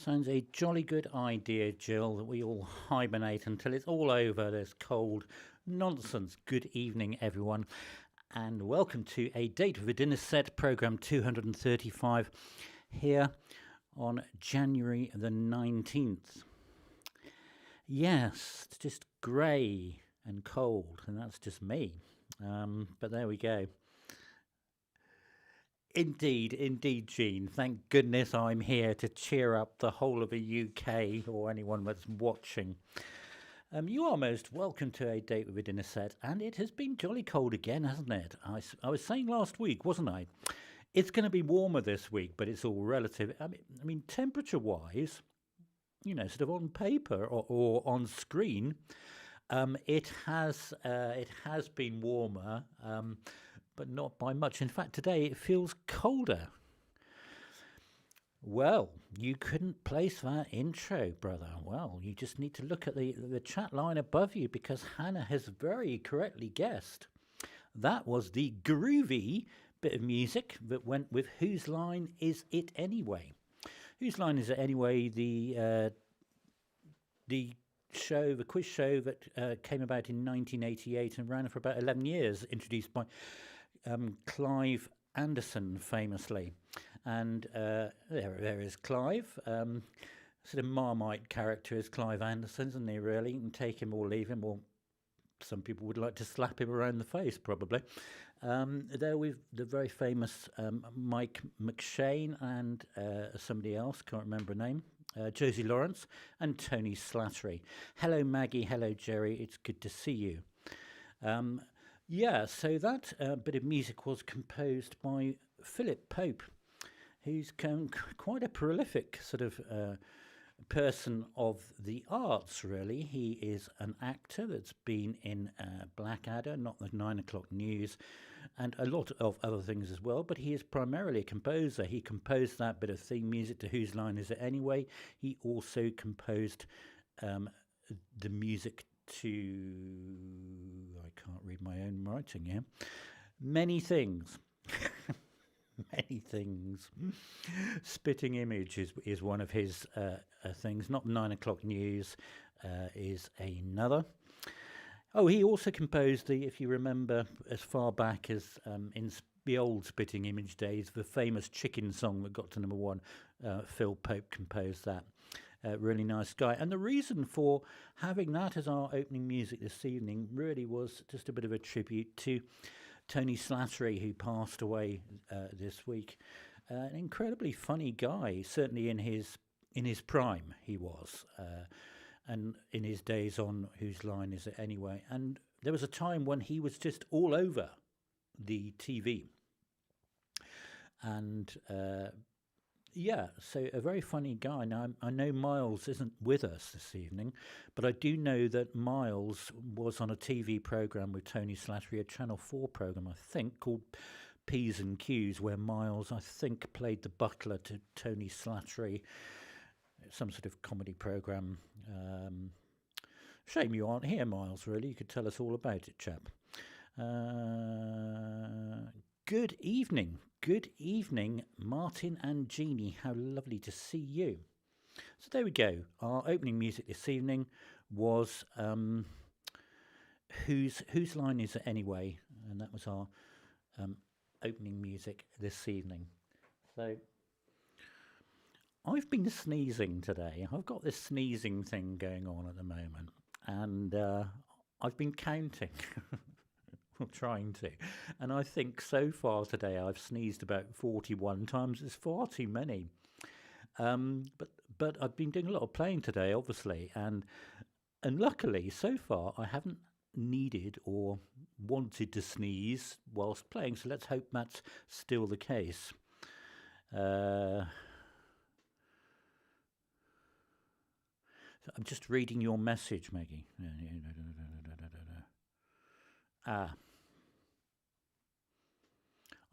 Sounds a jolly good idea, Jill, that we all hibernate until it's all over, this cold nonsense. Good evening, everyone, and welcome to A Date with a Dinner Set, programme 235, here on January the 19th. Yes, it's just grey and cold, and that's just me. But there we go. Indeed, Jean. Thank goodness I'm here to cheer up the whole of the UK or anyone that's watching. You are most welcome to A Date with a Dinner Set, and it has been jolly cold again, hasn't it? I was saying last week, wasn't I? It's going to be warmer this week, but it's all relative. I mean, temperature-wise, you know, sort of on paper or on screen, it has been warmer. But not by much. In fact, today it feels colder. Well, you couldn't place that intro, brother. Well, you just need to look at the chat line above you, because Hannah has very correctly guessed. That was the groovy bit of music that went with Whose Line Is It Anyway? Whose Line Is It Anyway? The quiz show that came about in 1988 and ran for about 11 years, introduced by Clive Anderson, famously. And there is Clive. Sort of Marmite character is Clive Anderson, isn't he, really? You can take him or leave him, or some people would like to slap him around the face, probably. There we've the very famous Mike McShane and somebody else, can't remember her name, Josie Lawrence and Tony Slattery. Hello, Maggie. Hello, Jerry. It's good to see you. Yeah, so that bit of music was composed by Philip Pope, who's quite a prolific sort of person of the arts, really. He is an actor that's been in Blackadder, Not the 9 o'clock News, and a lot of other things as well, but he is primarily a composer. He composed that bit of theme music to Whose Line Is It Anyway? He also composed the music to, I can't read my own writing here, many things. Many things. Spitting Image is one of his things. Not 9 o'clock News is another. Oh, he also composed if you remember, as far back as in the old Spitting Image days, the famous Chicken song that got to #1. Phil Pope composed that. Really nice guy. And the reason for having that as our opening music this evening really was just a bit of a tribute to Tony Slattery, who passed away this week. An incredibly funny guy, certainly in his prime he was, and in his days on Whose Line Is It Anyway? And there was a time when he was just all over the TV. And yeah, so a very funny guy. Now, I know Miles isn't with us this evening, but I do know that Miles was on a TV programme with Tony Slattery, a Channel 4 programme, I think, called P's and Q's, where Miles, I think, played the butler to Tony Slattery, some sort of comedy programme. Shame you aren't here, Miles, really. You could tell us all about it, chap. Good evening, Martin and Jeannie. How lovely to see you. So there we go. Our opening music this evening was Whose Line Is It Anyway? And that was our opening music this evening. So I've been sneezing today. I've got this sneezing thing going on at the moment, and I've been counting. Or trying to, and I think so far today I've sneezed about 41 times. It's far too many, but I've been doing a lot of playing today, obviously, and luckily so far I haven't needed or wanted to sneeze whilst playing, so let's hope that's still the case. So I'm just reading your message, Maggie.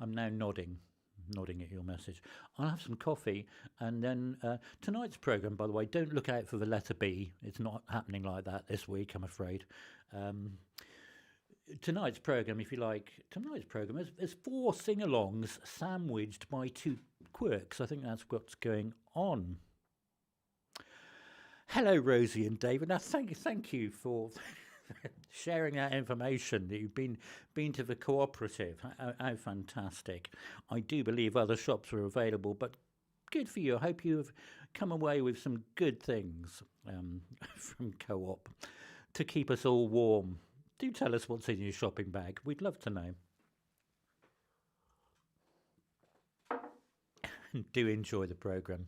I'm now nodding at your message. I'll have some coffee, and then tonight's programme, by the way, don't look out for the letter B. It's not happening like that this week, I'm afraid. Tonight's programme, if you like, there's 4 sing-alongs sandwiched by 2 quirks. I think that's what's going on. Hello, Rosie and David. Now, thank you for sharing that information that you've been to the cooperative. How fantastic! I do believe other shops are available, but good for you. I hope you have come away with some good things from Co-op to keep us all warm. Do tell us what's in your shopping bag. We'd love to know. Do enjoy the programme.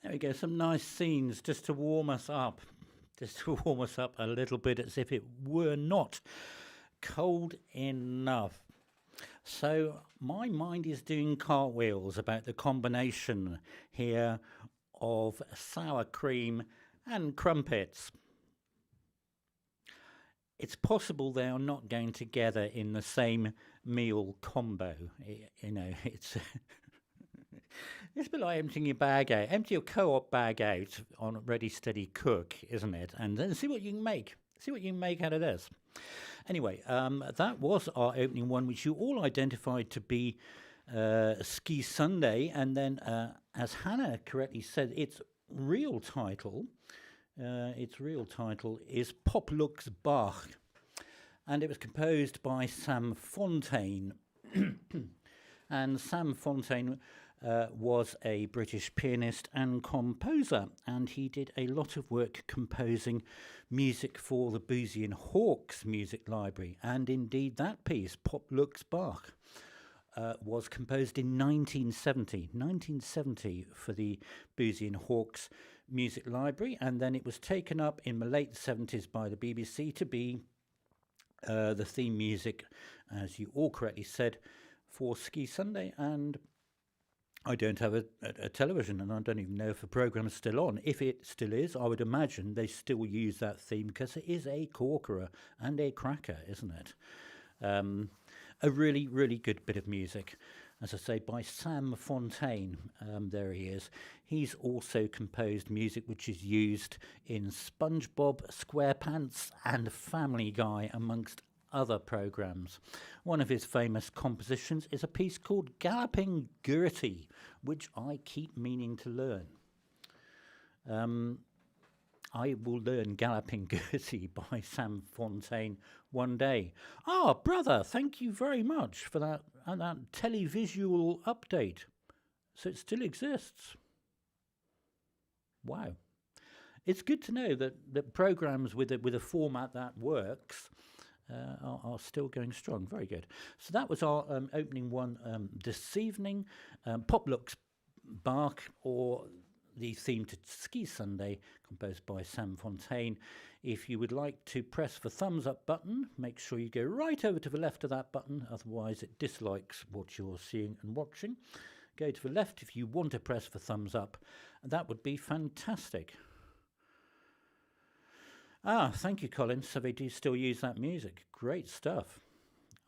There we go, some nice scenes just to warm us up. Just to warm us up a little bit as if it were not cold enough. So my mind is doing cartwheels about the combination here of sour cream and crumpets. It's possible they are not going together in the same meal combo. It's it's a bit like emptying your bag out. Empty your Co-op bag out on Ready Steady Cook, isn't it? And then see what you can make. See what you can make out of this. Anyway, that was our opening one, which you all identified to be Ski Sunday. And then, as Hannah correctly said, its real title is Pop Lux Bach. And it was composed by Sam Fonteyn. And Sam Fonteyn was a British pianist and composer, and he did a lot of work composing music for the Boosey and Hawkes music library. And indeed, that piece, Pop Lux Bach, was composed in 1970 for the Boosey and Hawkes music library, and then it was taken up in the late 70s by the BBC to be the theme music, as you all correctly said, for Ski Sunday. And I don't have a television, and I don't even know if the programme is still on. If it still is, I would imagine they still use that theme, because it is a corker and a cracker, isn't it? A really, really good bit of music, as I say, by Sam Fonteyn. There he is. He's also composed music which is used in SpongeBob SquarePants and Family Guy, amongst other programmes. One of his famous compositions is a piece called Galloping Gertie, which I keep meaning to learn. I will learn Galloping Gertie by Sam Fonteyn one day. Ah, brother, thank you very much for that televisual update. So it still exists. Wow. It's good to know that programmes with a format that works are still going strong. Very good. So that was our opening one this evening. Pop Lux Bach, or the theme to Ski Sunday, composed by Sam Fonteyn. If you would like to press the thumbs up button, make sure you go right over to the left of that button, otherwise it dislikes what you're seeing and watching. Go to the left if you want to press the thumbs up. That would be fantastic. Ah, thank you, Colin. So they do still use that music. Great stuff.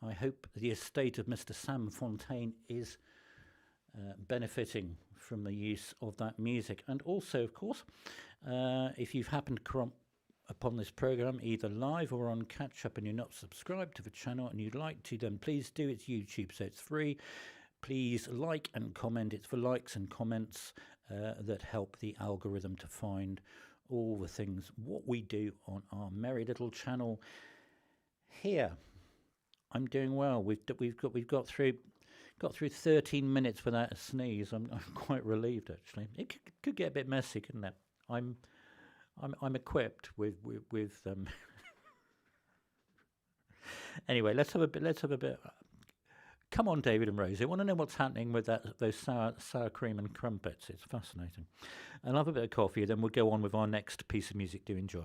I hope the estate of Mr. Sam Fonteyn is benefiting from the use of that music. And also, of course, if you've happened to come upon this programme either live or on catch-up and you're not subscribed to the channel and you'd like to, then please do. It's YouTube, so it's free. Please like and comment. It's the likes and comments that help the algorithm to find all the things, what we do on our merry little channel here. I'm doing well. We've got through 13 minutes without a sneeze. I'm quite relieved, actually. It could get a bit messy, couldn't it? I'm equipped with Anyway, let's have a bit. Come on, David and Rosie. I want to know what's happening with those sour cream and crumpets. It's fascinating. And I'll have a bit of coffee, then we'll go on with our next piece of music. Do enjoy.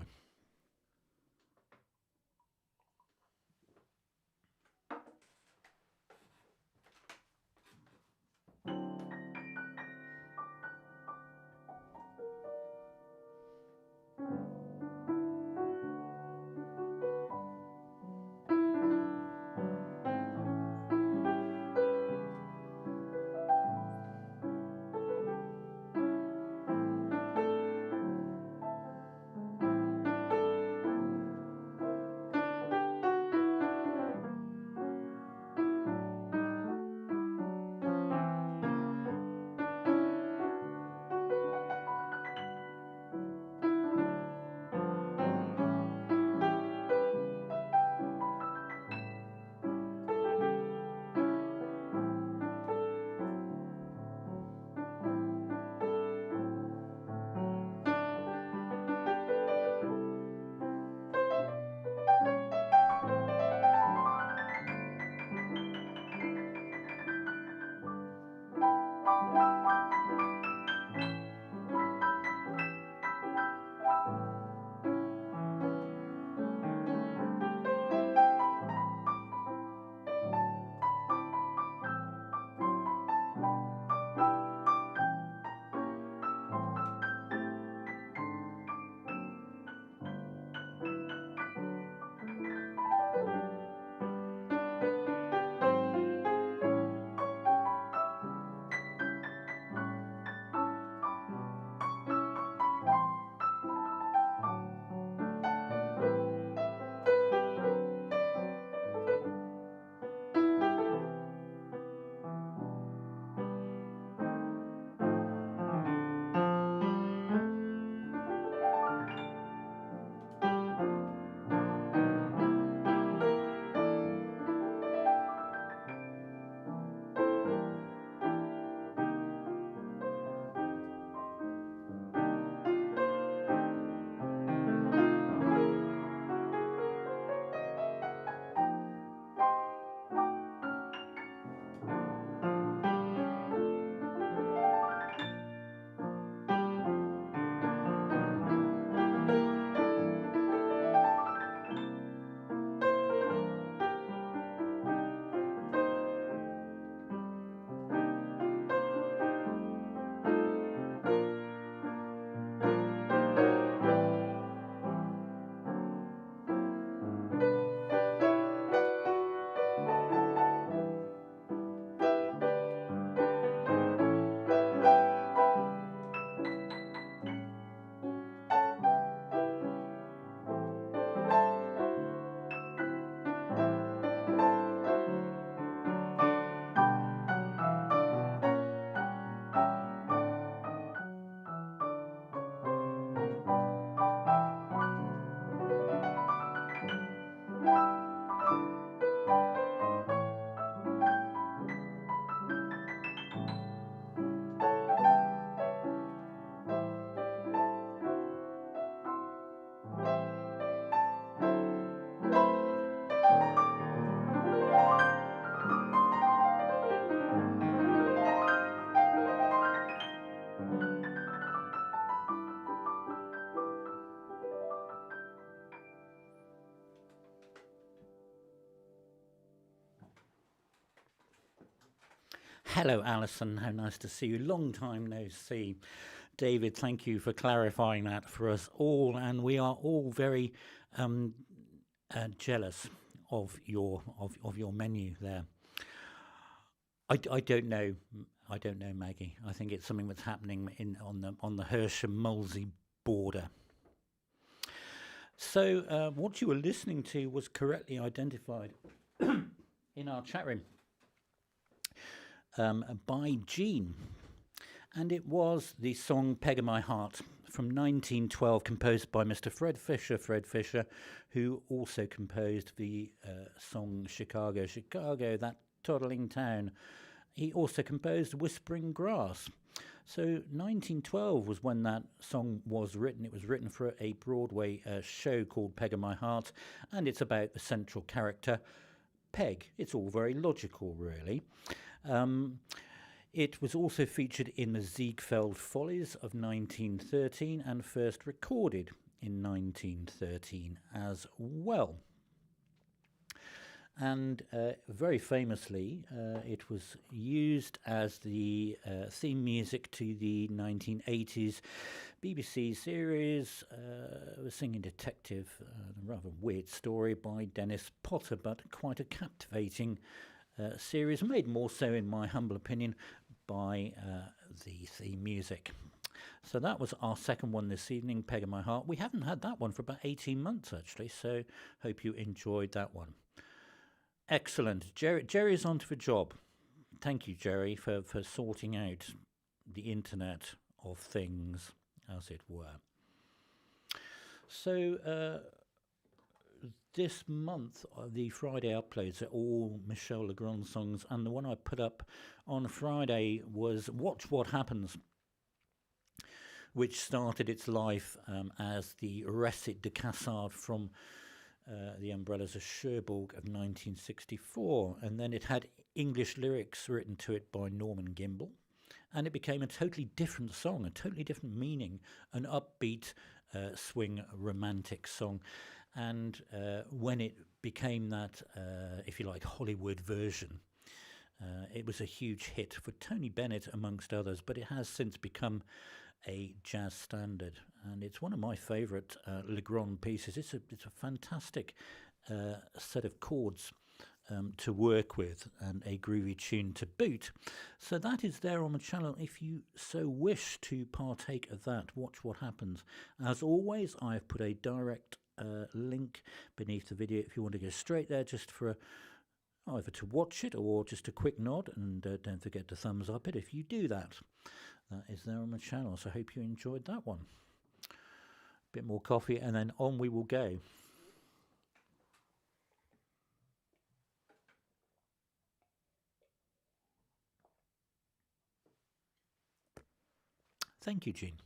Hello, Alison. How nice to see you. Long time no see. David, thank you for clarifying that for us all, and we are all very jealous of your menu there. I don't know. I don't know, Maggie. I think it's something that's happening on the Hersham-Molesey border. So what you were listening to was correctly identified in our chat room by Jean, and it was the song "Peg of My Heart" from 1912, composed by Mr. Fred Fisher, who also composed the song "Chicago, Chicago, That Toddling Town." He also composed "Whispering Grass." So 1912 was when that song was written. It was written for a Broadway show called "Peg of My Heart," and it's about the central character, Peg. It's all very logical, really. It was also featured in the Ziegfeld Follies of 1913 and first recorded in 1913 as well. And very famously, it was used as the theme music to the 1980s BBC series, The Singing Detective, a rather weird story by Dennis Potter, but quite a captivating series, made more so, in my humble opinion, by the theme music. So that was our second one this evening, "Peg of My Heart." We haven't had that one for about 18 months, actually, so hope you enjoyed that one. Excellent. Jerry's on to the job. Thank you, Jerry, for sorting out the Internet of Things, as it were. So this month, the Friday uploads are all MICHEL LEGRAND songs, and the one I put up on Friday was "Watch What Happens," which started its life as the Recit de Cassard from the Umbrellas of Cherbourg of 1964, and then it had English lyrics written to it by Norman Gimbel, and it became a totally different song, a totally different meaning, an upbeat swing romantic song. And when it became that, if you like, Hollywood version, it was a huge hit for Tony Bennett amongst others, but it has since become a jazz standard, and it's one of my favourite Legrand pieces. It's a fantastic set of chords to work with, and a groovy tune to boot. So that is there on the channel if you so wish to partake of that. Watch What Happens. As always, I've put a direct link beneath the video if you want to go straight there, just for either to watch it or just a quick nod, and don't forget to thumbs up it if you do that. That is there on the channel, so I hope you enjoyed that one. A bit more coffee and then on we will go. Thank you, Jean.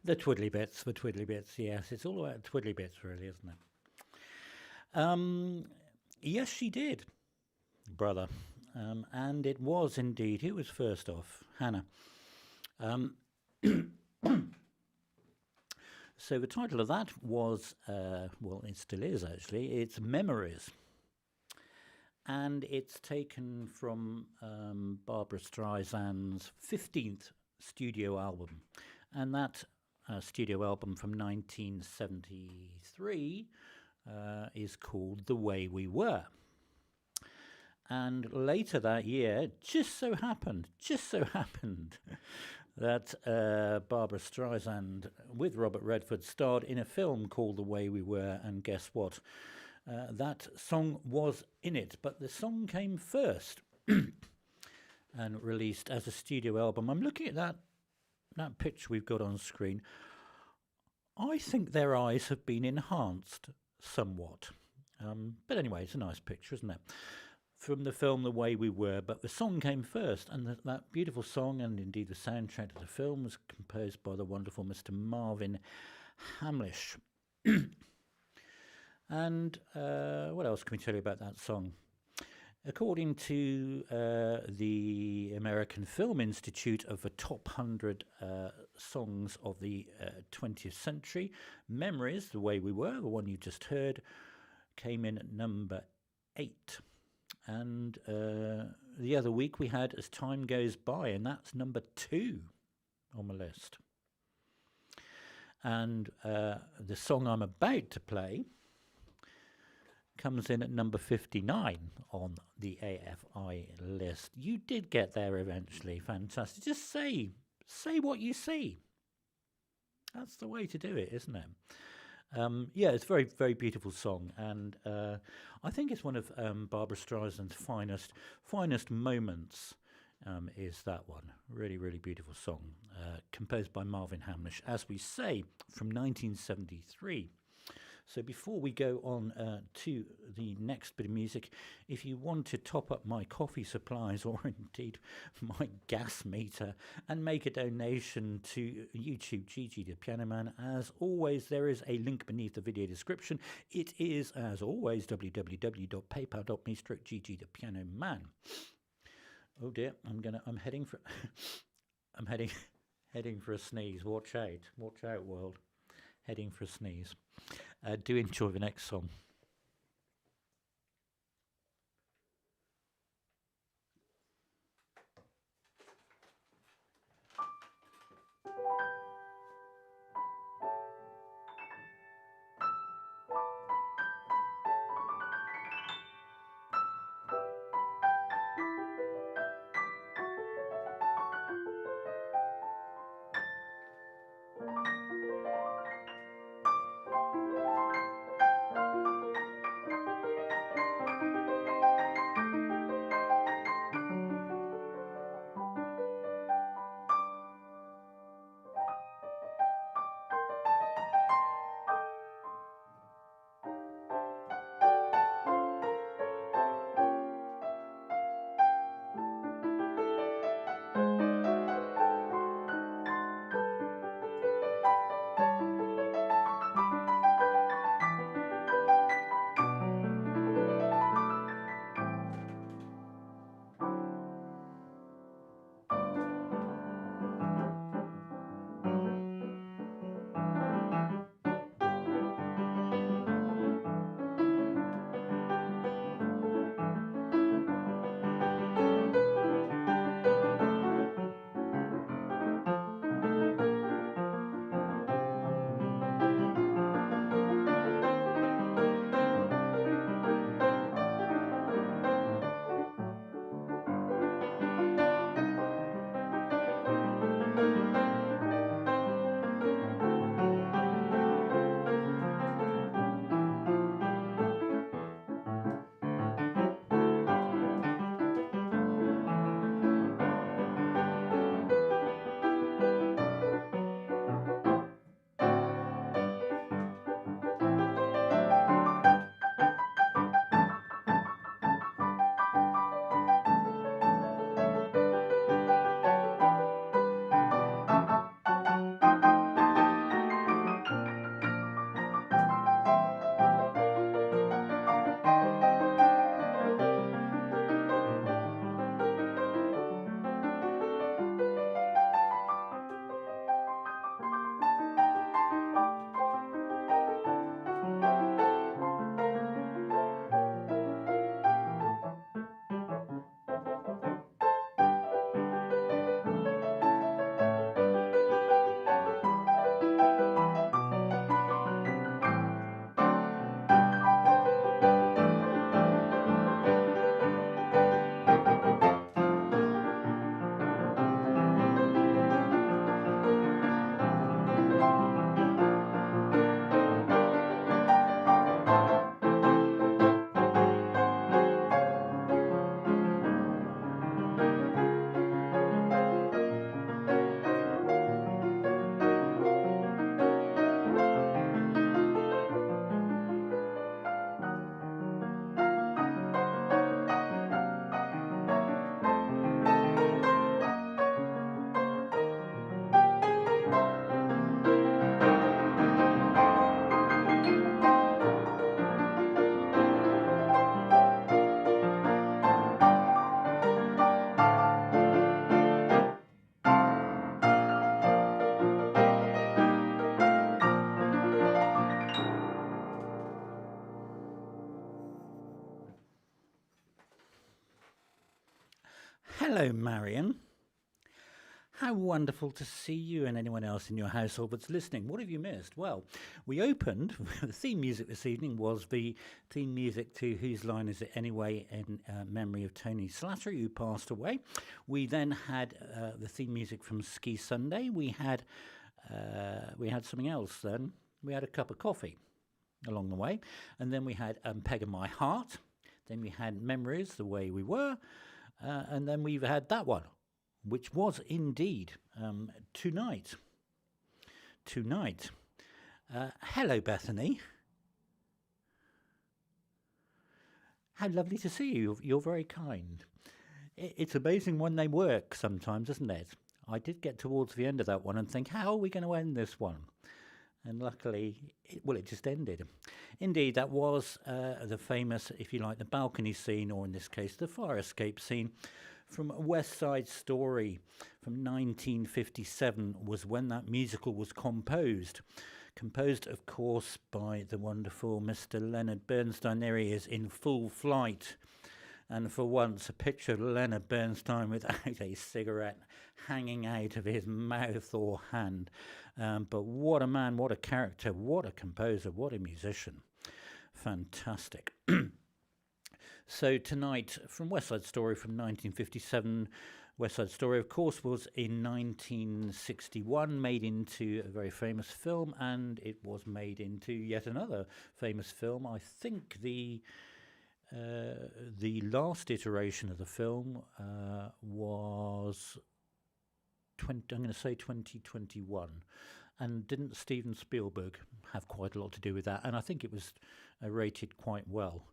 The twiddly bits, the twiddly bits, yes. It's all about twiddly bits, really, isn't it? Yes, she did, brother. And it was indeed. Who was first off? Hannah. So the title of that was, well, it still is actually, it's Memories. And it's taken from Barbra Streisand's 15th studio album. And that studio album from 1973 is called The Way We Were. And later that year, just so happened that Barbra Streisand with Robert Redford starred in a film called The Way We Were, and guess what? That song was in it, but the song came first and released as a studio album. I'm looking at that picture we've got on screen. I think their eyes have been enhanced somewhat. But anyway, it's a nice picture, isn't it? From the film The Way We Were, but the song came first, and that beautiful song, and indeed the soundtrack to the film, was composed by the wonderful Mr. Marvin Hamlisch. And what else can we tell you about that song? According to the American Film Institute of the top 100 songs of the 20th century, Memories, The Way We Were, the one you just heard, came in at number 8. And the other week we had As Time Goes By, and that's number 2 on the list. And the song I'm about to play comes in at number 59 on the AFI list. You did get there eventually. Fantastic. Just say what you see. That's the way to do it, isn't it? Yeah, it's a very, very beautiful song, and I think it's one of Barbra Streisand's finest moments. Is that one really, really beautiful song, composed by Marvin Hamlisch, as we say, from 1973. So before we go on to the next bit of music, if you want to top up my coffee supplies or indeed my gas meter and make a donation to YouTube Gigi the Piano Man, as always, there is a link beneath the video description. It is, as always, www.paypal.me/Gigi the Piano Man. Oh dear, I'm heading for heading for a sneeze. Watch out, world. Heading for a sneeze. Do enjoy the next song. Hello, Marion. How wonderful to see you and anyone else in your household that's listening. What have you missed? Well, we opened, the theme music this evening was the theme music to Whose Line Is It Anyway, in memory of Tony Slattery, who passed away. We then had the theme music from Ski Sunday. We had something else then. We had a cup of coffee along the way. And then we had Peg of My Heart. Then we had Memories, The Way We Were. And then we've had that one, which was indeed Tonight. Hello, Bethany. How lovely to see you. You're very kind. It's amazing when they work sometimes, isn't it? I did get towards the end of that one and think, how are we going to end this one? And luckily, it just ended. Indeed, that was the famous, if you like, the balcony scene, or in this case, the fire escape scene from West Side Story from 1957 was when that musical was composed. Composed, of course, by the wonderful Mr. Leonard Bernstein. There he is in full flight. And for once, a picture of Leonard Bernstein without a cigarette hanging out of his mouth or hand. But what a man, what a character, what a composer, what a musician. Fantastic. So tonight, from West Side Story from 1957, West Side Story, of course, was in 1961, made into a very famous film, and it was made into yet another famous film. I think the last iteration of the film was, I'm going to say 2021, and didn't Steven Spielberg have quite a lot to do with that? And I think it was rated quite well.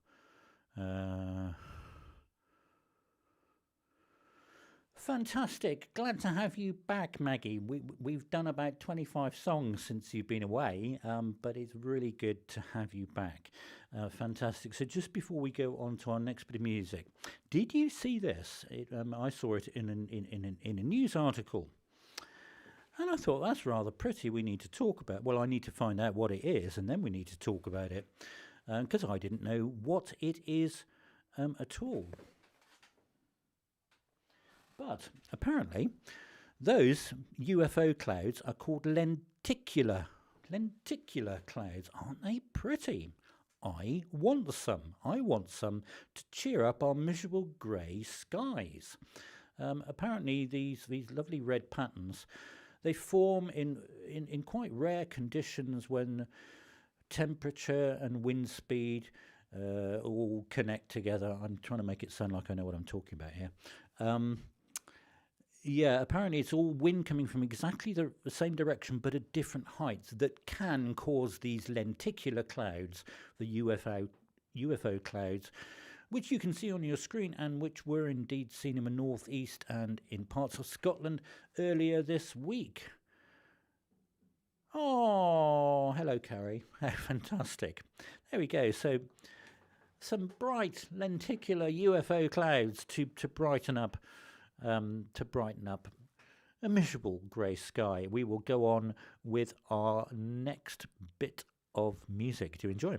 Fantastic. Glad to have you back, Maggie. We've done about 25 songs since you've been away, but it's really good to have you back. Fantastic. So just before we go on to our next bit of music, did you see this? I saw it in a news article, and I thought, that's rather pretty. We need to talk about. Well, I need to find out what it is, and then we need to talk about it, because I didn't know what it is at all. But apparently, those UFO clouds are called lenticular clouds. Aren't they pretty? I want some to cheer up our miserable grey skies. Apparently, these lovely red patterns, they form in quite rare conditions when temperature and wind speed all connect together. I'm trying to make it sound like I know what I'm talking about here. Yeah, apparently it's all wind coming from exactly the same direction but at different heights that can cause these lenticular clouds, the UFO clouds, which you can see on your screen and which were indeed seen in the northeast and in parts of Scotland earlier this week. Oh, hello, Carrie. How fantastic. There we go. So some bright lenticular UFO clouds to brighten up a miserable grey sky. We will go on with our next bit of music to enjoy.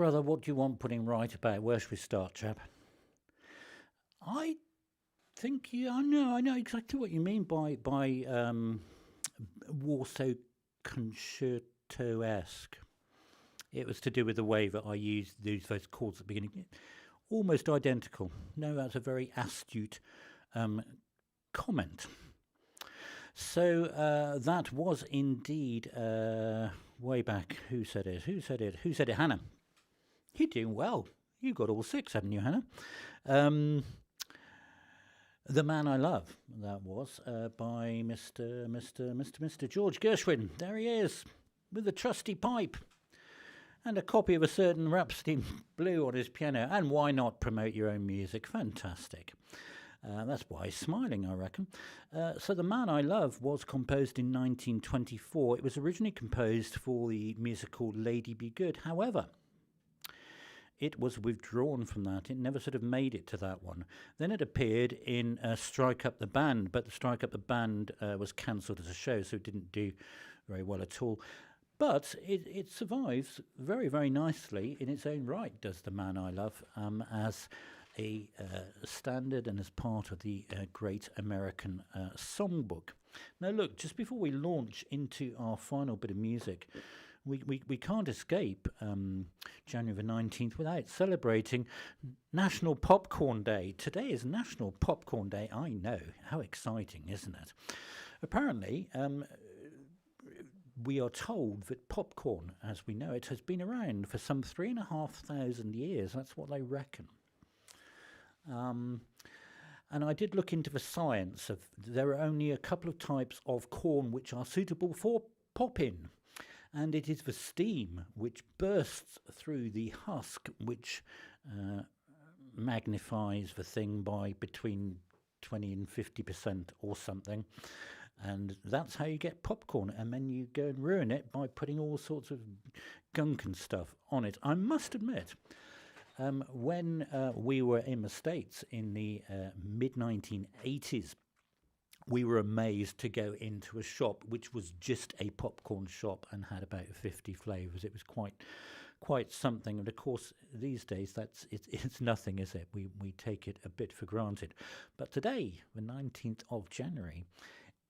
brother, what do you want putting right about? Where should we start, chap? I think I know exactly what you mean by Warsaw concerto-esque. It was to do with the way that I used those chords at the beginning. Almost identical. No, that's a very astute comment. So that was indeed way back. Who said it? Hannah. You're doing well. You got all 6, haven't you, Hannah? The Man I Love. That was by Mr. George Gershwin. There he is, with the trusty pipe and a copy of a certain Rhapsody in Blue on his piano. And why not promote your own music? Fantastic. That's why he's smiling, I reckon. So The Man I Love was composed in 1924. It was originally composed for the musical Lady Be Good. However, it was withdrawn from that. It never sort of made it to that one. Then it appeared in Strike Up the Band, but the Strike Up the Band was cancelled as a show, so it didn't do very well at all. But it survives very, very nicely in its own right, does The Man I Love, as a standard and as part of the Great American Songbook. Now look, just before we launch into our final bit of music, we can't escape January the 19th without celebrating National Popcorn Day. Today is National Popcorn Day. I know, how exciting, isn't it? Apparently, we are told that popcorn, as we know it, has been around for some 3,500 years. That's what they reckon. And I did look into the science of, there are only a couple of types of corn which are suitable for popping. And it is the steam which bursts through the husk which magnifies the thing by between 20 and 50% or something. And that's how you get popcorn. And then you go and ruin it by putting all sorts of gunk and stuff on it. I must admit, when we were in the States in the mid-1980s, we were amazed to go into a shop which was just a popcorn shop and had about 50 flavours. It was quite something. And of course, these days it's nothing, is it? We take it a bit for granted. But today, the 19th of January,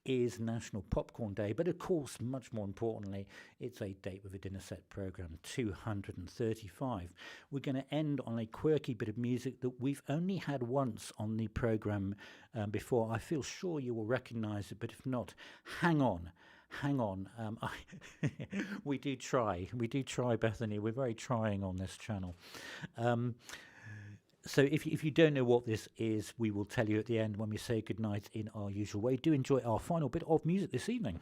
is National Popcorn Day, but of course, much more importantly, it's a date with a dinner set programme 235. We're going to end on a quirky bit of music that we've only had once on the programme before. I feel sure you will recognise it, but if not, hang on. We do try, Bethany. We're very trying on this channel. So if you don't know what this is, we will tell you at the end when we say goodnight in our usual way. Do enjoy our final bit of music this evening.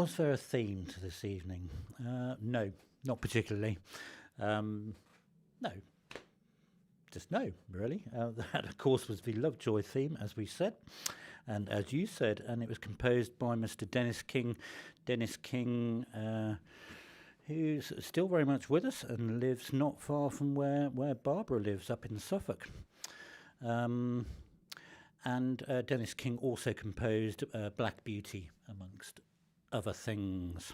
Was there a theme to this evening? No, not particularly. No. Just no, really. That, of course, was the Lovejoy theme, as we said, and as you said, and it was composed by Mr. Denis King, who's still very much with us and lives not far from where Barbara lives, up in Suffolk. And Denis King also composed Black Beauty, amongst other things.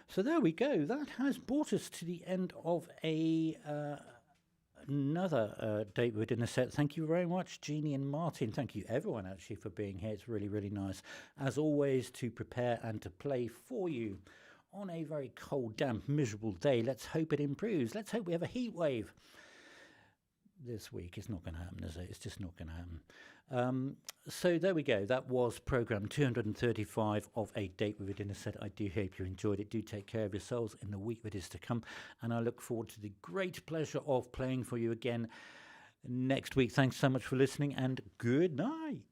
So there we go. That has brought us to the end of another date with dinner set. Thank you very much, Jeannie and Martin. Thank you, everyone, actually, for being here. It's really, really nice, as always, to prepare and to play for you on a very cold, damp, miserable day. Let's hope it improves. Let's hope we have a heat wave this week. It's not going to happen, is it? It's just not going to happen. So there we go. That was programme 235 of A Date with a Dinner Set. I do hope you enjoyed it. Do take care of yourselves in the week that is to come, and I look forward to the great pleasure of playing for you again next week. Thanks so much for listening, and good night.